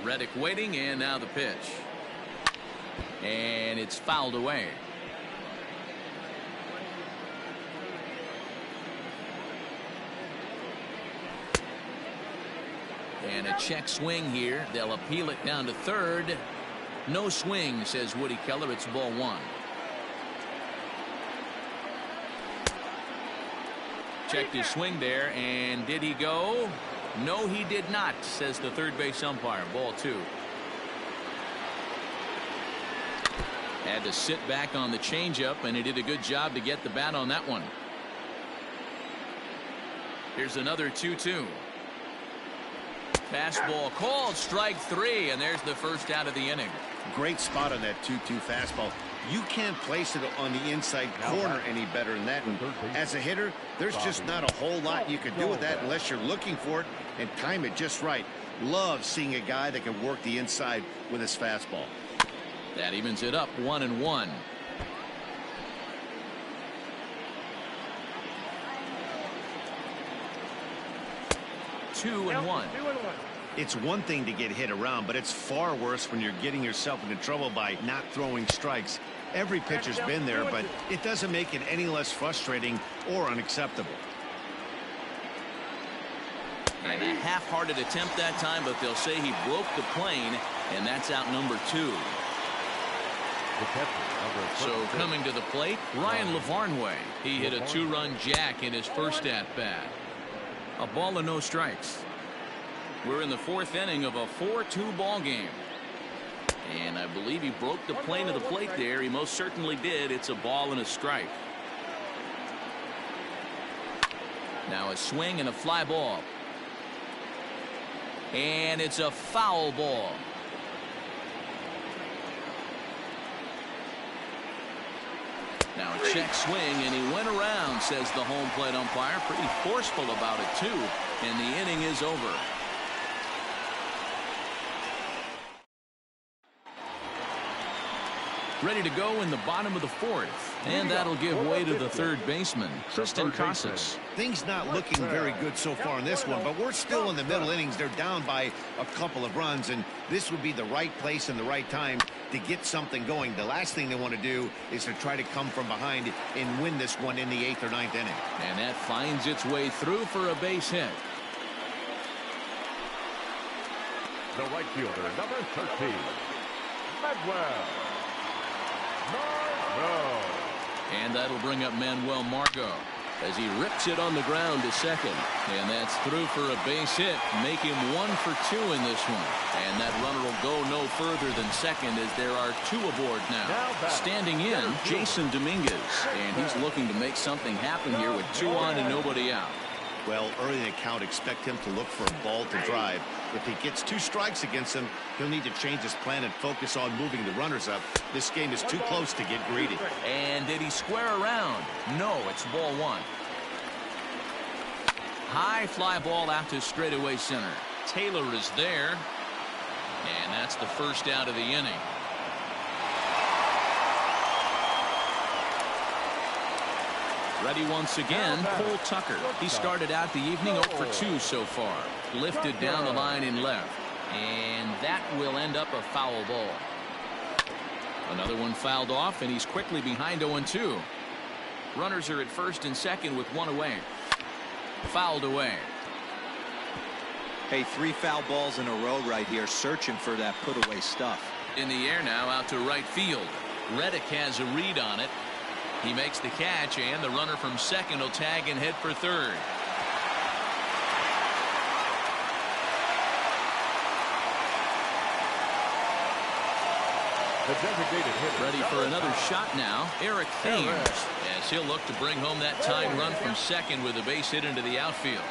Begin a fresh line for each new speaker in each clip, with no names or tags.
Reddick waiting, and now the pitch. And it's fouled away. And a check swing here. They'll appeal it down to third. No swing, says Woody Keller. It's ball one. Checked his swing there, and did he go? No, he did not, says the third base umpire. Ball two. Had to sit back on the changeup, and he did a good job to get the bat on that one. Here's another 2-2. Fastball called, strike three, and there's the first out of the inning.
Great spot on that 2-2 fastball. You can't place it on the inside corner any better than that. And as a hitter, there's just not a whole lot you can do with that unless you're looking for it and time it just right. Love seeing a guy that can work the inside with his fastball.
That evens it up, 1-1. Two and one.
It's one thing to get hit around, but it's far worse when you're getting yourself into trouble by not throwing strikes. Every pitcher's been there, but it doesn't make it any less frustrating or unacceptable.
And a half-hearted attempt that time, but they'll say he broke the plane, and that's out number two. So coming to the plate, Ryan Lavarnway. He hit a two-run jack in his first at-bat. A ball and no strikes. We're in the fourth inning of a 4-2 ball game. And I believe he broke the plane of the plate there. He most certainly did. It's a ball and a strike. Now a swing and a fly ball. And it's a foul ball. Now a check swing, and he went around, says the home plate umpire. Pretty forceful about it, too. And the inning is over. Ready to go in the bottom of the fourth. And that'll give way to the third baseman, Tristan Casas.
Things not looking very good so far in this one, but we're still in the middle innings. They're down by a couple of runs, and this would be the right place and the right time to get something going. The last thing they want to do is to try to come from behind and win this one in the 8th or 9th inning.
And that finds its way through for a base hit.
The right fielder, number 13, Manuel Margot.
And that'll bring up Manuel Margot as he rips it on the ground to second. And that's through for a base hit. Make him 1 for 2 in this one. And that runner will go no further than second as there are 2 aboard now. Standing in, Jason Dominguez. And he's looking to make something happen here with 2 on and nobody out.
Well, early in the count, expect him to look for a ball to drive. If he gets 2 strikes against him, he'll need to change his plan and focus on moving the runners up. This game is too close to get greedy.
And did he square around? No, it's ball 1. High fly ball out to straightaway center. Taylor is there. And that's the first out of the inning. Ready once again, Cole Tucker. He started out the evening 0 for 2 so far. Lifted down the line in left. And that will end up a foul ball. Another one fouled off, and he's quickly behind 0-2. Runners are at first and second with 1 away. Fouled away.
Hey, 3 foul balls in a row right here, searching for that put-away stuff.
In the air now, out to right field. Reddick has a read on it. He makes the catch, and the runner from second will tag and head for third.
The designated hitter.
Ready for another shot now, Eric Thames, as he'll look to bring home that tying run from second with a base hit into the outfield.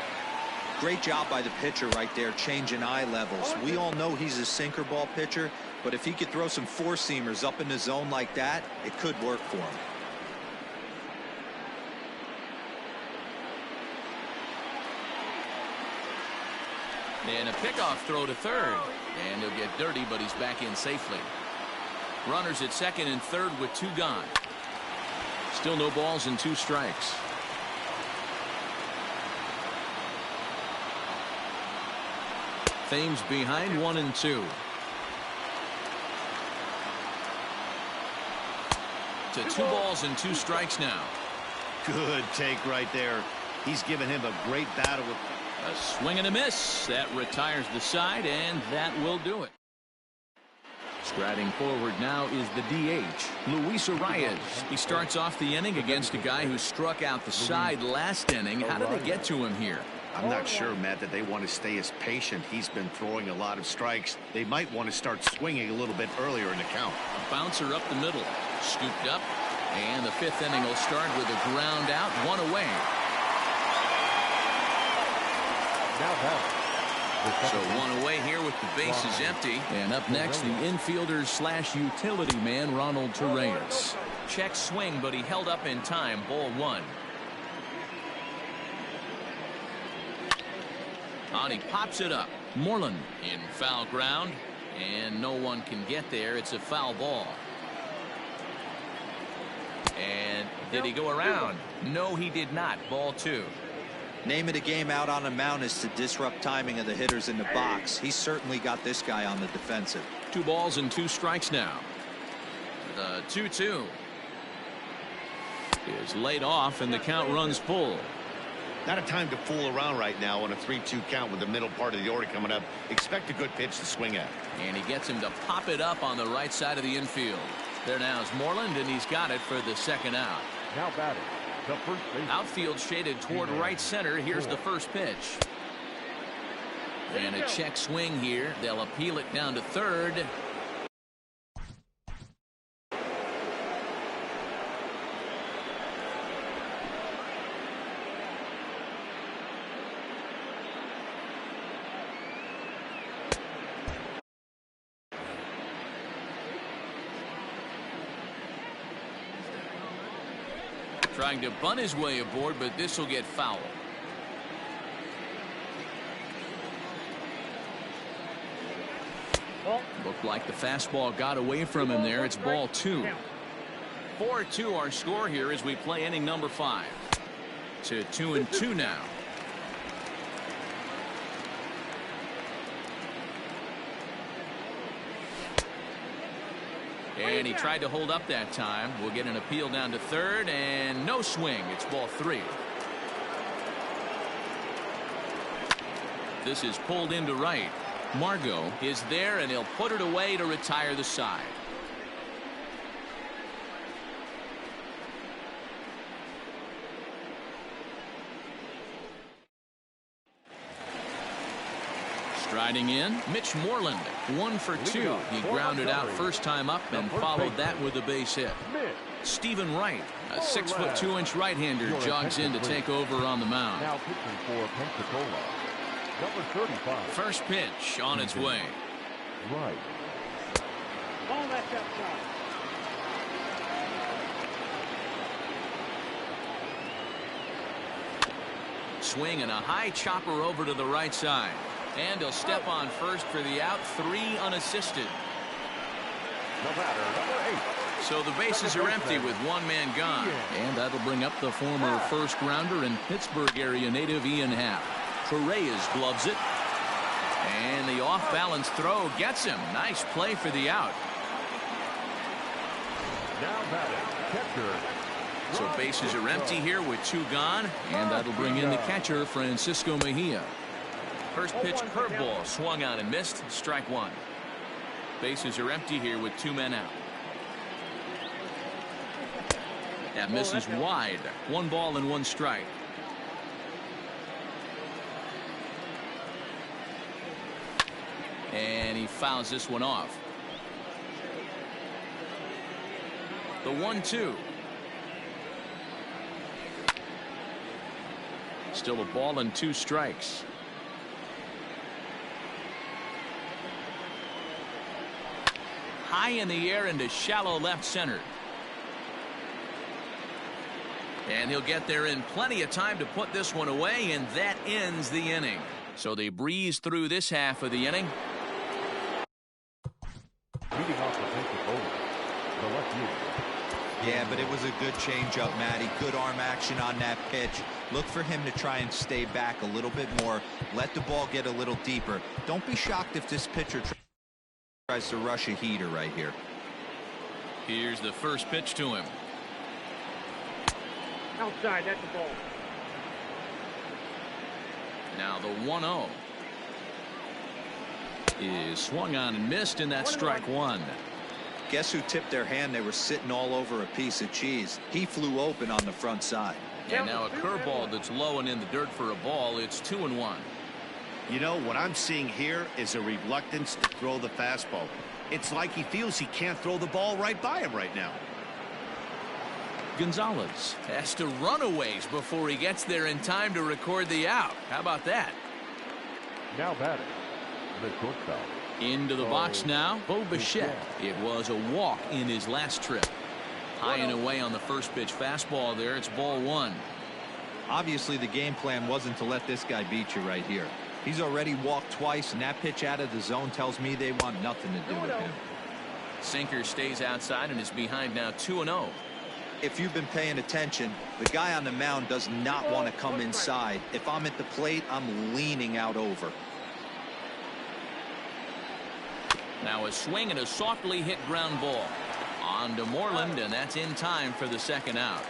Great job by the pitcher right there, changing eye levels. We all know he's a sinker ball pitcher, but if he could throw some four-seamers up in the zone like that, it could work for him.
And a pickoff throw to third. And he'll get dirty, but he's back in safely. Runners at second and third with 2 gone. Still no balls and 2 strikes. Thames behind 1-2. to 2 balls and 2 strikes now.
Good take right there. He's given him a great battle with
a swing and a miss. That retires the side, and that will do it. Striding forward now is the DH, Luis Arias. He starts off the inning against a guy who struck out the side last inning. How did they get to him here?
I'm not sure, Matt, that they want to stay as patient. He's been throwing a lot of strikes. They might want to start swinging a little bit earlier in the count.
A bouncer up the middle, scooped up, and the 5th inning will start with a ground out, 1 away. So 1 away here with the bases empty. And up next, the infielder/utility man, Ronald Torreyes. Check swing, but he held up in time. Ball 1. On he pops it up. Moreland in foul ground, and no one can get there. It's a foul ball. And did he go around? No, he did not. Ball 2.
Name of the game out on the mound is to disrupt timing of the hitters in the box. He's certainly got this guy on the defensive.
2 balls and 2 strikes now. The 2-2 is laid off, and the count runs full.
Not a time to fool around right now on a 3-2 count with the middle part of the order coming up. Expect a good pitch to swing at.
And he gets him to pop it up on the right side of the infield. There now is Moreland, and he's got it for the 2nd out.
Now batting, the first base.
Outfield shaded toward right center. Here's the first pitch. And a check swing here. They'll appeal it down to 3rd. Trying to bunt his way aboard, but this will get foul. Looked like the fastball got away from him there. It's ball 2. 4-2 our score here as we play inning number 5. To 2-2 now. And he tried to hold up that time. We'll get an appeal down to 3rd, and no swing. It's ball 3. This is pulled into right. Margot is there, and he'll put it away to retire the side. Striding in, Mitch Moreland, 1 for 2. He grounded out first time up and followed that with a base hit. Stephen Wright, a 6'2" right-hander, jogs in to take over on the mound.
Now pitching for Pensacola, number 35.
First pitch on its way.
Right.
Ball left outside.
Swing and a high chopper over to the right side. And he'll step on first for the out. 3 unassisted.
The batter, number 8.
So the bases are empty with 1 man gone. And that'll bring up the former first grounder and Pittsburgh area native Ian Happ. Torreyes gloves it. And the off balance throw gets him. Nice play for the out.
Now batting, catcher.
So bases are empty here with 2 gone. And that'll bring in the catcher, Francisco Mejia. First pitch curveball swung on and missed. Strike 1. Bases are empty here with 2 men out. That misses wide. 1 ball and 1 strike. And he fouls this one off. The 1-2. Still a ball and 2 strikes. High in the air into shallow left center. And he'll get there in plenty of time to put this one away, and that ends the inning. So they breeze through this half of the inning.
Leading off the Pensacola, the left fielder.
Yeah, but it was a good changeup, Matty. Good arm action on that pitch. Look for him to try and stay back a little bit more. Let the ball get a little deeper. Don't be shocked if this pitcher tries to rush a heater right here.
Here's the first pitch to him.
Outside, that's the ball.
Now the 1-0 is swung on and missed, and that's strike one.
Guess who tipped their hand? They were sitting all over a piece of cheese. He flew open on the front side.
And now a curveball that's low and in the dirt for a ball. It's 2-1.
You know, what I'm seeing here is a reluctance to throw the fastball. It's like he feels he can't throw the ball right by him right now.
Gonzalez has to run a ways before he gets there in time to record the out. How about that?
Now batting, the shortstop.
Into the box now, Bo Bichette. It was a walk in his last trip. High and away on the first pitch fastball there. It's ball one.
Obviously, the game plan wasn't to let this guy beat you right here. He's already walked twice, and that pitch out of the zone tells me they want nothing to do with him.
Sinker stays outside and is behind now 2-0.
If you've been paying attention, the guy on the mound does not want to come inside. If I'm at the plate, I'm leaning out over.
Now a swing and a softly hit ground ball. On to Moreland, and that's in time for the second out.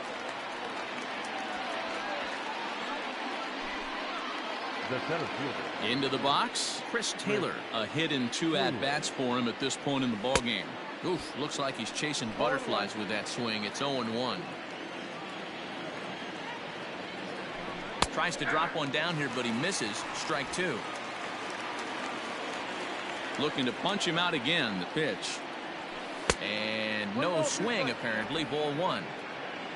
The center fielder.
Into the box, Chris Taylor. A hit and 2 at-bats for him at this point in the ballgame. Oof, looks like he's chasing butterflies with that swing. It's 0-1. Tries to drop one down here, but he misses. Strike two. Looking to punch him out again. The pitch. And no swing, apparently. Ball one.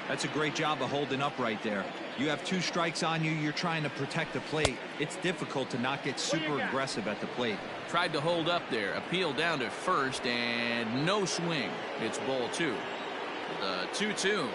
That's a great job of holding up right there. You have 2 strikes on you. You're trying to protect the plate. It's difficult to not get super aggressive at the plate.
Tried to hold up there. Appeal down to first, and no swing. It's ball two. The 2-2.
You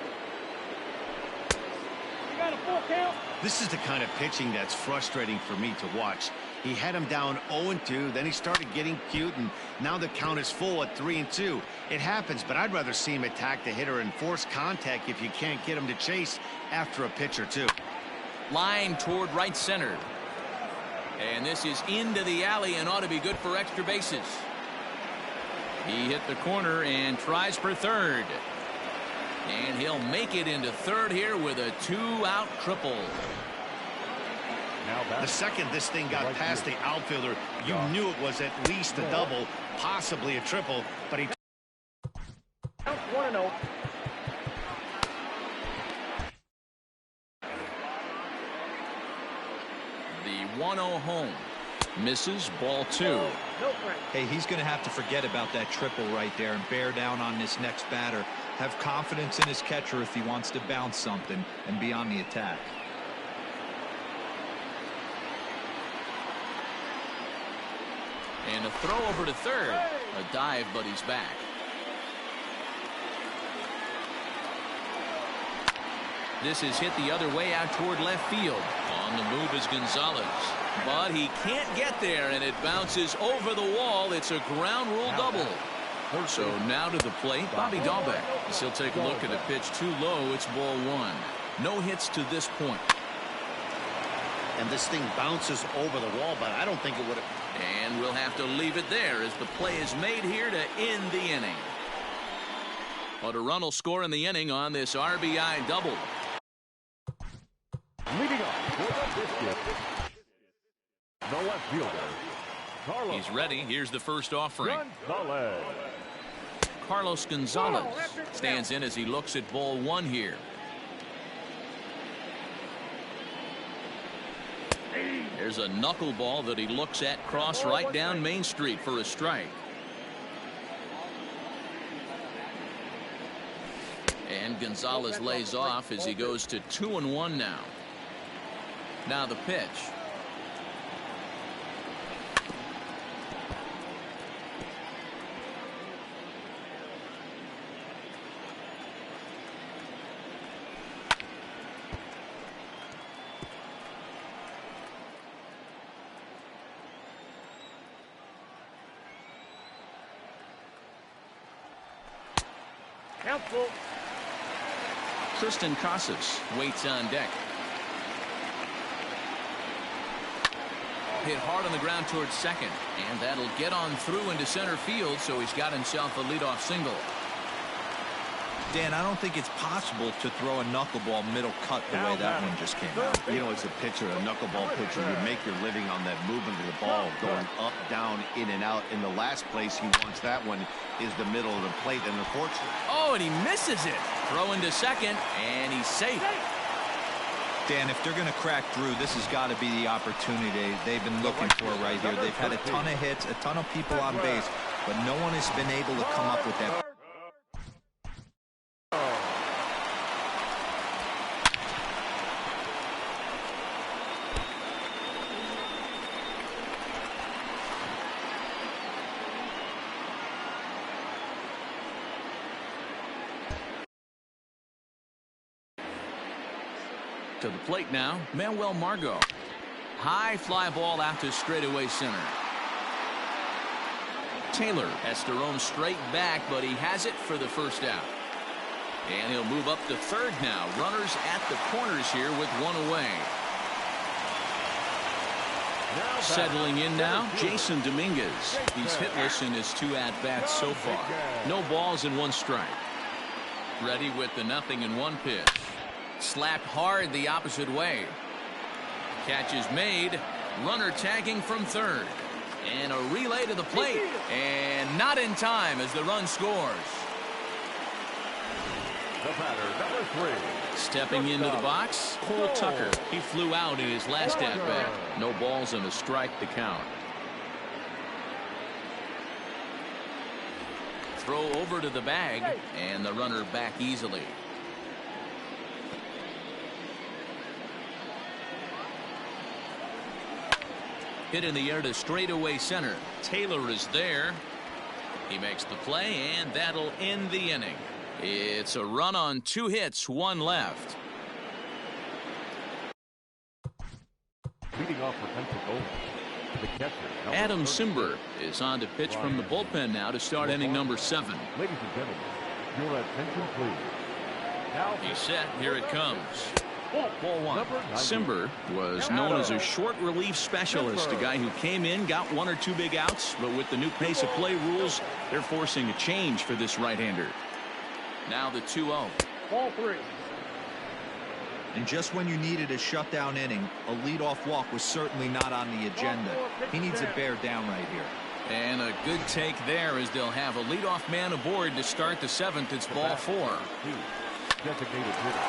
got a full count.
This is the kind of pitching that's frustrating for me to watch. He had him down 0-2, then he started getting cute, and now the count is full at 3-2. It happens, but I'd rather see him attack the hitter and force contact if you can't get him to chase after a pitch or two.
Line toward right center. And this is into the alley and ought to be good for extra bases. He hit the corner and tries for third. And he'll make it into third here with a 2-out triple.
The second this thing got past the outfielder, you knew it was at least a double, possibly a triple, but he...
Counts 1-0.
The 1-0 home. Misses, ball two.
No Frank.
Hey, he's going to have to forget about that triple right there and bear down on this next batter. Have confidence in his catcher if he wants to bounce something and be on the attack.
And a throw over to third. A dive, but he's back. This is hit the other way out toward left field. On the move is Gonzalez. But he can't get there, and it bounces over the wall. It's a ground rule double. So now to the plate, Bobby Dahlbeck. He'll take a look at a pitch too low. It's ball one. No hits to this point.
And this thing bounces over the wall, but I don't think it would have...
And we'll have to leave it there as the play is made here to end the inning. But a run will score in the inning on this RBI double.
Leading off for the biscuit, the left fielder, Carlos.
He's ready. Here's the first offering.
Gonzalez.
Carlos Gonzalez stands in as he looks at ball one here. There's a knuckleball that he looks at cross right down Main Street for a strike. And Gonzalez lays off as he goes to 2-1 now. Now the pitch.
Helpful.
Tristan Casas waits on deck. Hit hard on the ground towards second, and that'll get on through into center field, so he's got himself a leadoff single.
Dan, I don't think it's possible to throw a knuckleball middle cut the way that one just came out.
You know, as a pitcher, a knuckleball pitcher, you make your living on that movement of the ball, going up, down, in and out. In the last place he wants that one is the middle of the plate, and unfortunately.
Oh, and he misses it. Throwing to second, and he's safe.
Dan, if they're going to crack through, this has got to be the opportunity they've been looking for right here. They've had a ton of hits, a ton of people on base, but no one has been able to come up with that.
To the plate now, Manuel Margot. High fly ball out to straightaway center. Taylor has to roam straight back, but he has it for the first out. And he'll move up to third now. Runners at the corners here with one away. Settling in now, Jason Dominguez. He's hitless in his 2 at-bats so far. No balls and 1 strike. Ready with the 0-1 pitch. Slapped hard the opposite way. Catch is made. Runner tagging from third. And a relay to the plate. And not in time as the run scores.
The batter, number 3.
Stepping into the box, Cole Tucker. He flew out in his last at-bat. No balls and a strike to count. Throw over to the bag, and the runner back easily. Hit in the air to straightaway center. Taylor is there. He makes the play, and that'll end the inning. It's a run on 2 hits, 1 left.
Leading off for Pensacola, the catcher.
Adam Simber is on to pitch from the bullpen now to start inning number 7.
Ladies and gentlemen, your attention please.
He's set. Here it comes. Ball 1. Simber was known as a short relief specialist, a guy who came in, got 1 or 2 big outs, but with the new pace of play rules, they're forcing a change for this right-hander. Now the 2-0.
Ball 3.
And just when you needed a shutdown inning, a leadoff walk was certainly not on the agenda. He needs to bear down right here.
And a good take there as they'll have a leadoff man aboard to start the 7th. It's ball 4.
Designated hitter.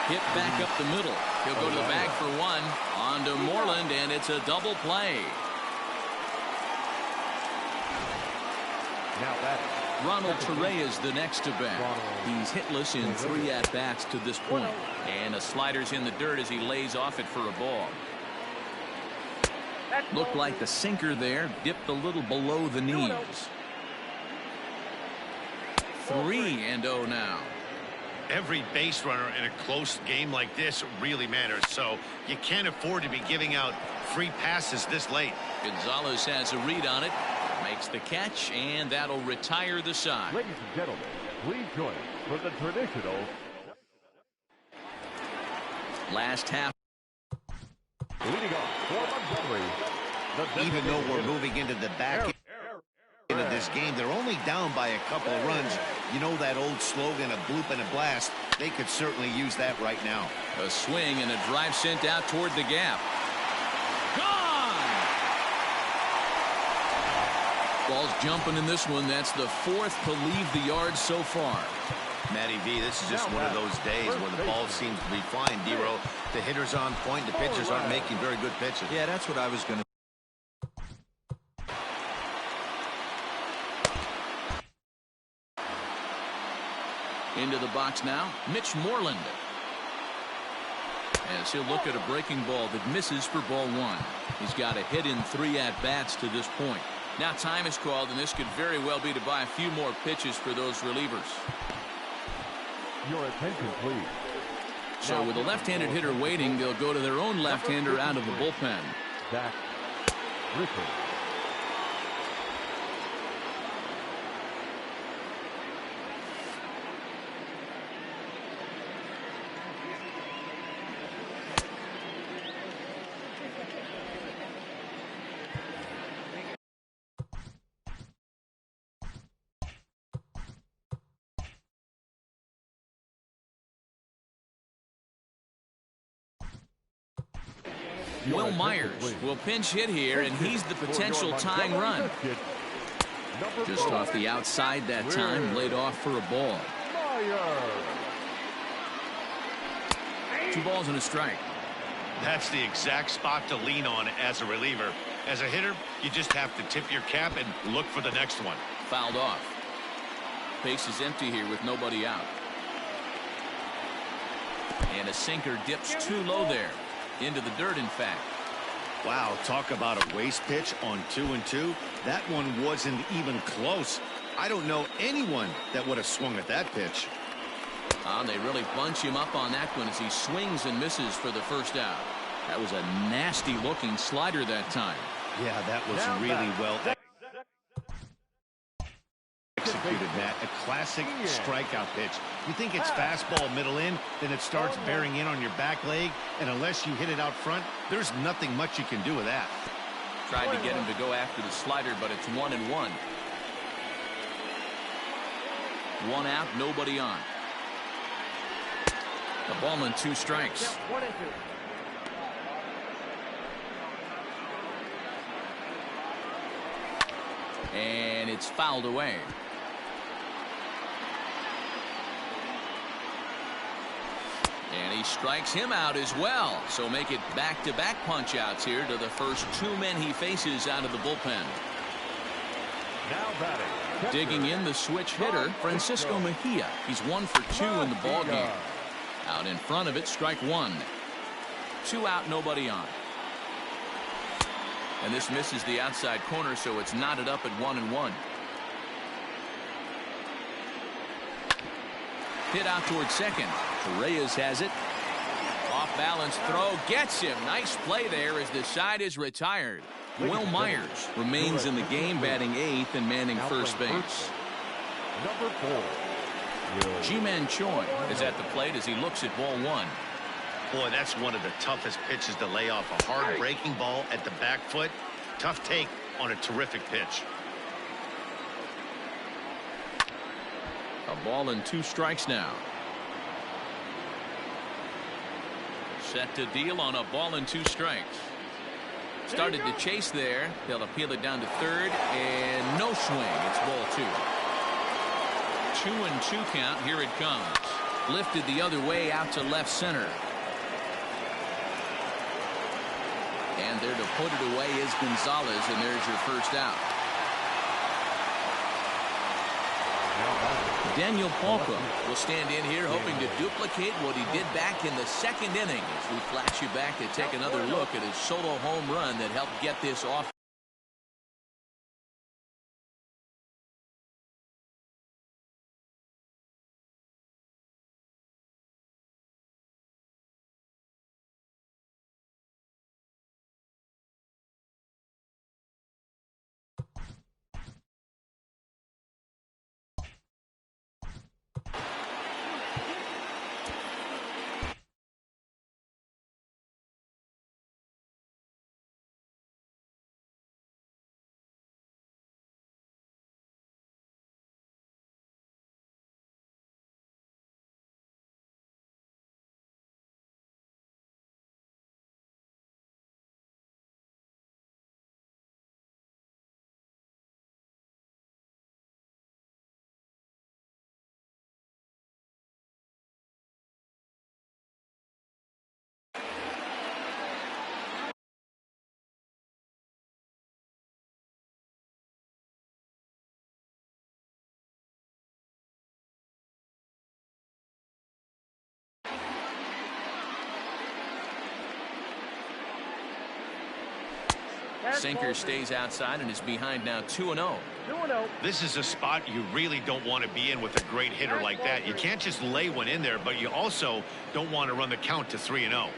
Hit back up the middle. He'll go to the bag for 1. On to Moreland, and it's a double play.
Now that
Ronald Torre is the next to bat. He's hitless in 3 at-bats to this point. And a slider's in the dirt as he lays off it for a ball. Looked like the sinker there, dipped a little below the knees. 3-0 now.
Every base runner in a close game like this really matters, so you can't afford to be giving out free passes this late.
Gonzalez has a read on it, makes the catch, and that'll retire the side.
Ladies and gentlemen, please join us for the traditional
last half.
leading off for Montgomery.
Even though we're moving into the back end of this game, they're only down by a couple of runs. You know that old slogan, a bloop and a blast. They could certainly use that right now.
A swing and a drive sent out toward the gap. Gone! Ball's jumping in this one. That's the 4th to leave the yard so far.
Matty V, this is just one of those days where the ball seems to be flying, D-Row. The hitter's on point. The pitchers aren't making very good pitches.
Yeah, that's what I was going to.
Into the box now, Mitch Moreland. As he'll look at a breaking ball that misses for ball 1. He's got a hit in 3 at-bats to this point. Now time is called, and this could very well be to buy a few more pitches for those relievers.
Your attention, please.
So with a left-handed hitter waiting, they'll go to their own left-hander out of the bullpen.
Zach Richard.
Will Myers will pinch hit here, and he's the potential tying run. Just off the outside that time, laid off for a ball. 2 balls and a strike.
That's the exact spot to lean on as a reliever. As a hitter, you just have to tip your cap and look for the next one.
Fouled off. Base is empty here with nobody out. And a sinker dips too low there. Into the dirt, in fact.
Wow, talk about a waste pitch on 2-2. That one wasn't even close. I don't know anyone that would have swung at that pitch.
They really bunch him up on that one as he swings and misses for the first out. That was a nasty looking slider that time.
Yeah, that was really well executed, Matt. A classic strikeout pitch. You think it's fastball middle in, then it starts bearing in on your back leg, and unless you hit it out front, there's nothing much you can do with that.
Tried to get him to go after the slider, but it's 1-1. 1 out, nobody on. A ball and 2 strikes. And it's fouled away. And he strikes him out as well. So make it back-to-back punch-outs here to the first 2 men he faces out of the bullpen.
Now batting.
Digging in the switch hitter, Francisco Mejia. He's 1 for 2 in the ballgame. Out in front of it, strike 1. 2 out, nobody on. And this misses the outside corner, so it's knotted up at 1-1. Hit out towards second. Reyes has it. Off balance throw gets him. Nice play there as the side is retired. Will Myers remains in the game, batting 8th and manning first base.
Number 4.
Ji-Man Choi is at the plate as he looks at ball 1.
Boy, that's one of the toughest pitches to lay off. A hard breaking ball at the back foot. Tough take on a terrific pitch.
A ball and 2 strikes now. Set to deal on a ball and 2 strikes. Started to chase there. They'll appeal it down to third, and no swing. It's ball 2. 2-2 count. Here it comes. Lifted the other way out to left center. And there to put it away is Gonzalez, and there's your first out. Daniel Palka will stand in here hoping to duplicate what he did back in the 2nd inning as we flash you back to take another look at his solo home run that helped get this off. Sinker stays outside and is behind now 2-0.
This is a spot you really don't want to be in with a great hitter like that. You can't just lay one in there, but you also don't want to run the count to 3-0.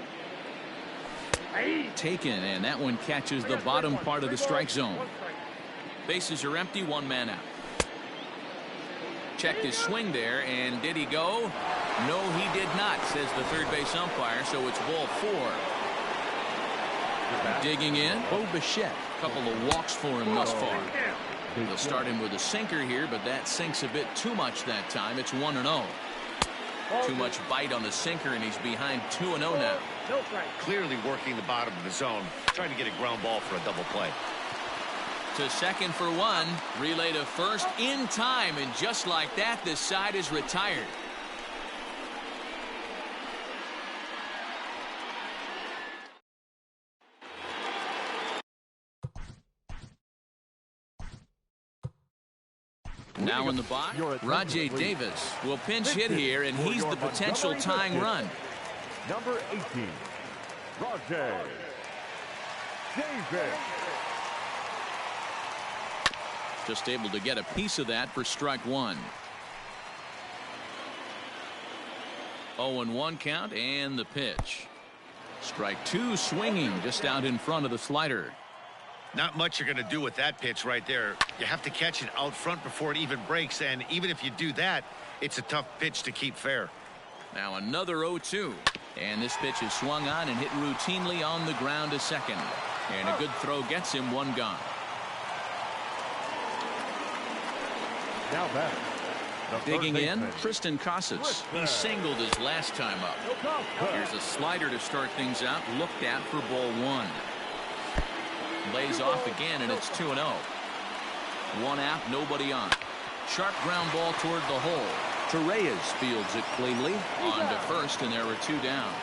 Taken, and that one catches the bottom part of the strike zone. Bases are empty, 1 man out. Checked his swing there, and did he go? No, he did not, says the third base umpire, so it's ball 4. Digging in, Bo Bichette. Couple of walks for him thus far. They'll start him with a sinker here, but that sinks a bit too much that time. It's 1-0. Too much bite on the sinker, and he's behind 2-0 now.
No strike.
Clearly working the bottom of the zone, trying to get a ground ball for a double play.
To second for one. Relay to first in time, and just like that, the side is retired. Now in the box, Rajay Davis will pinch hit here, and he's the potential tying run.
Number 18, Rajay Davis.
Just able to get a piece of that for strike one. 0-1 count, and the pitch. Strike two, swinging just out in front of the slider.
Not much you're going to do with that pitch right there. You have to catch it out front before it even breaks, and even if you do that, it's a tough pitch to keep fair.
Now another 0-2, and this pitch is swung on and hit routinely on the ground to second, and a good throw gets him one gone.
Now back.
Digging in, Tristan Casas. He singled his last time up. Here's a slider to start things out, looked at for ball one. Lays off again, and it's 2-0. One out, nobody on. Sharp ground ball toward the hole. Torreyes fields it cleanly. On to first, and there are two down.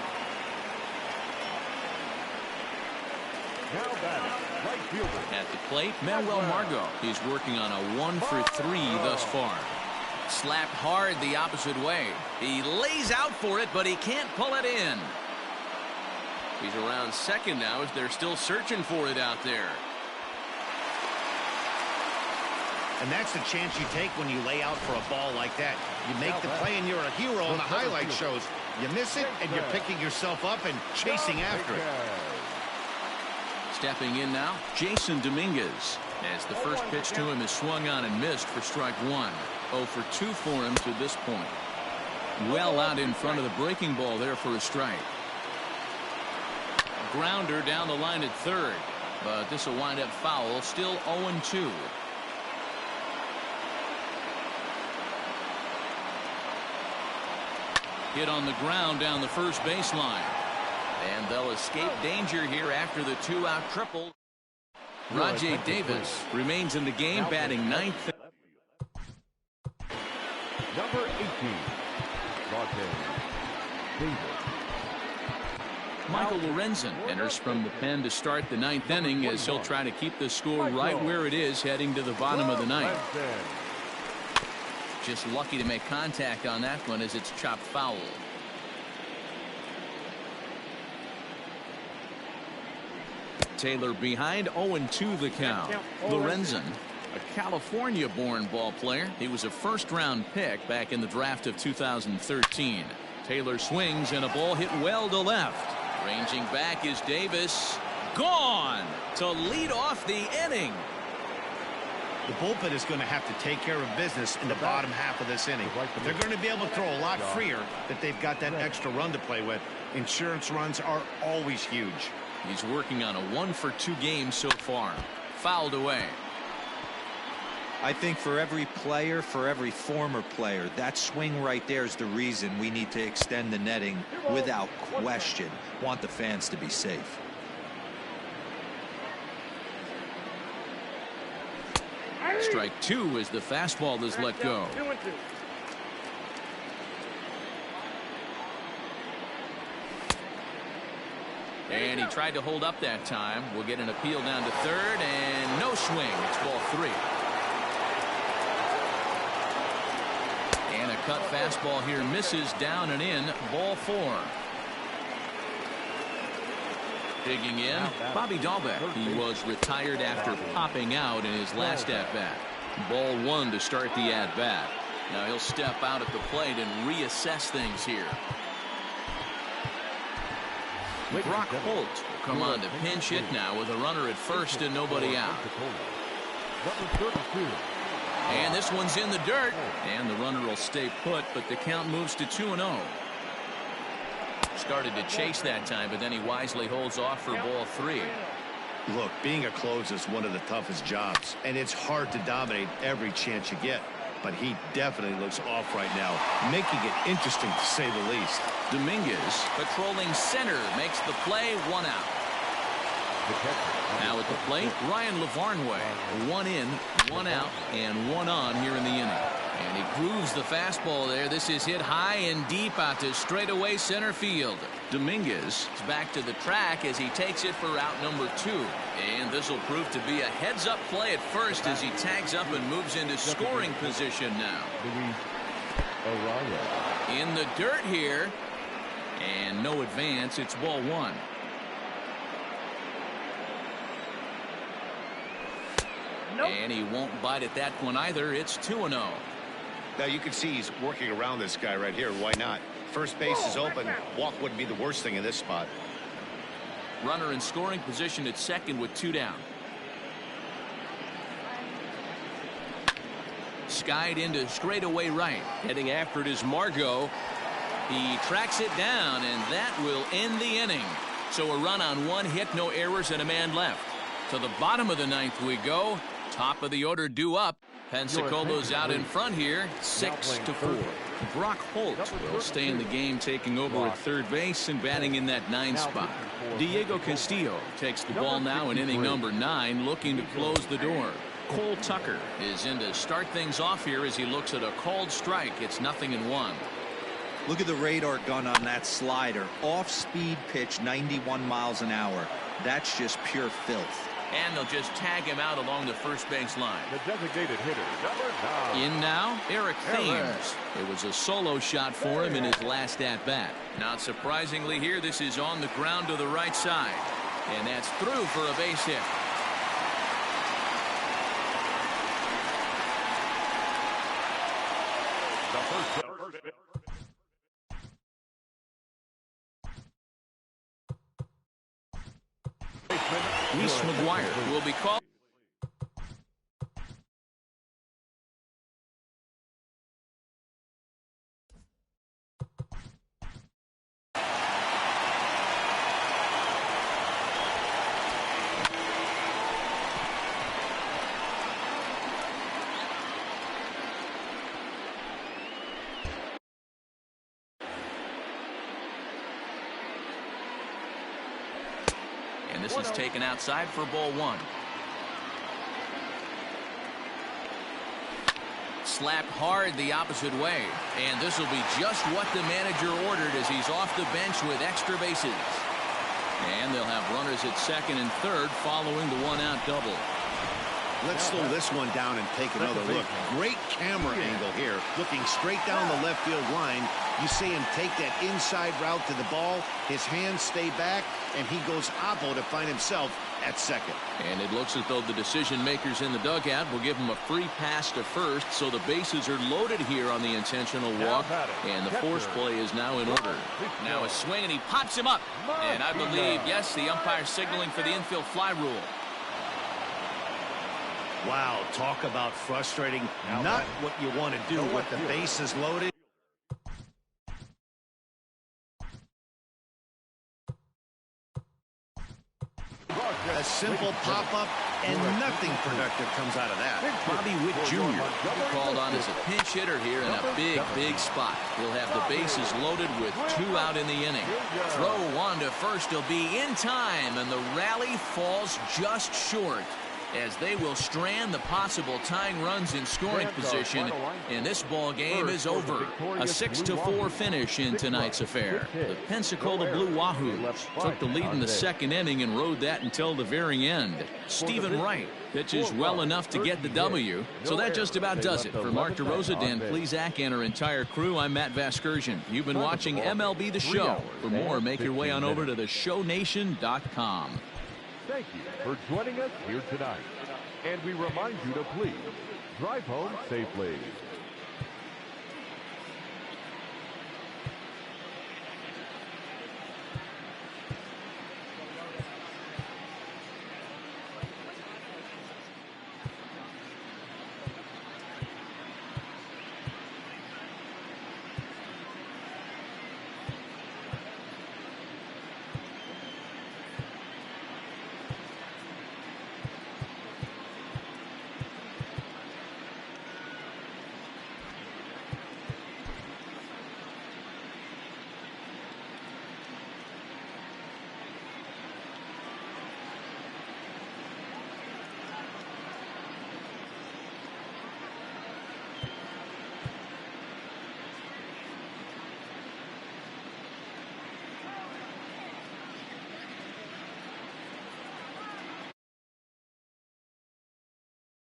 Now batting, right fielder.
At the plate, Manuel Margot. He's working on a 1-for-3 thus far. Slapped hard the opposite way. He lays out for it, but he can't pull it in. He's around second now as they're still searching for it out there.
And that's the chance you take when you lay out for a ball like that. You make the play and you're a hero on the highlight shows. You miss it and you're picking yourself up and chasing after it.
Stepping in now, Jason Dominguez. As the first pitch to him is swung on and missed for strike one. 0-for-2 for him to this point. Well out in front of the breaking ball there for a strike. Grounder down the line at third, but this will wind up foul. Still 0-2. Hit on the ground down the first baseline, and they'll escape danger here after the two-out triple. Rajay Davis remains in the game, batting ninth.
Number 18, Rajay Davis.
Michael Lorenzen enters from the pen to start the ninth inning as he'll try to keep the score right where it is heading to the bottom of the ninth. Just lucky to make contact on that one as it's chopped foul. Taylor behind, 0-2 the count. Lorenzen, a California-born ball player. He was a first-round pick back in the draft of 2013. Taylor swings and a ball hit well to left. Ranging back is Davis. Gone to lead off the inning.
The bullpen is going to have to take care of business in the bottom half of this inning. But they're going to be able to throw a lot freer if they've got that extra run to play with. Insurance runs are always huge.
He's working on a 1-for-2 game so far. Fouled away.
I think for every player, for every former player, that swing right there is the reason we need to extend the netting without question. Want the fans to be safe.
Strike two as the fastball is let go.
2-2.
And he tried to hold up that time. We'll get an appeal down to third, and no swing. It's ball three. And a cut fastball here misses, down and in. Ball four. Digging in, Bobby Dahlbeck. He was retired after popping out in his last at-bat. Ball one to start the at-bat. Now he'll step out at the plate and reassess things here. Brock Holt will come on to pinch hit now with a runner at first and nobody out. And this one's in the dirt, and the runner will stay put, but the count moves to 2-0. Started to chase that time, but then he wisely holds off for ball three.
Look, being a closer is one of the toughest jobs, and it's hard to dominate every chance you get. but he definitely looks off right now, making it interesting to say the least.
Dominguez, patrolling center, makes the play, 1 out. Now at the plate, Ryan Lavarnway. 1 in, 1 out, and 1 on here in the inning. And he grooves the fastball there. This is hit high and deep out to straightaway center field. Dominguez is back to the track as he takes it for route number 2. And this will prove to be a heads-up play at first as he tags up and moves into scoring position now. In the dirt here. And no advance. It's ball 1. And he won't bite at that one either. It's 2-0.
Now you can see he's working around this guy right here. Why not? First base is open. Walk wouldn't be the worst thing in this spot.
Runner in scoring position at second with 2 down. Skied into straightaway right. Heading after it is Margot. He tracks it down, and that will end the inning. So a run on 1 hit, no errors, and a man left. To the bottom of the 9th we go. Top of the order due up. Pensacolo's out in front here, 6-4. Brock Holt will stay in the game, taking over at third base and batting in that 9 spot. Diego Castillo takes the ball now in inning number 9, looking to close the door. Cole Tucker is in to start things off here as he looks at a called strike. It's 0-1.
Look at the radar gun on that slider. Off-speed pitch, 91 miles an hour. That's just pure filth.
And they'll just tag him out along the first base line.
The designated hitter, number 9.
In now, Eric Thames. It was a solo shot for him in his last at-bat. Not surprisingly here, this is on the ground to the right side. And that's through for a base hit. Reese McGuire will be called. And this is taken outside for ball 1. Slapped hard the opposite way. And this will be just what the manager ordered as he's off the bench with extra bases. And they'll have runners at second and third following the 1-out double.
Let's slow this one down and take another look. Great camera angle here. Looking straight down the left field line. You see him take that inside route to the ball. His hands stay back, and he goes oppo to find himself at second.
And it looks as though the decision makers in the dugout will give him a free pass to first, so the bases are loaded here on the intentional walk, and the force play is now in order. Now a swing, and he pops him up. And I believe, yes, the umpire signaling for the infield fly rule.
Wow, talk about frustrating. Not what you want to do with the bases loaded. A simple pop-up, and nothing productive comes out of that.
Bobby Witt Jr. called on as a pinch hitter here in a big spot. He'll have the bases loaded with 2 out in the inning. Throw 1 to first. He'll be in time, and the rally falls just short, as they will strand the possible tying runs in scoring position, and this ball game is over. A 6-4 finish in tonight's affair. The Pensacola Blue Wahoos took the lead in the second inning and rode that until the very end. Stephen Wright pitches well enough to get the W. So that just about does it. For Mark DeRosa, Dan Plesac, and our entire crew, I'm Matt Vasgersian. You've been watching MLB The Show. For more, make your way on over to theshownation.com.
Thank you for joining us here tonight. And we remind you to please drive home safely.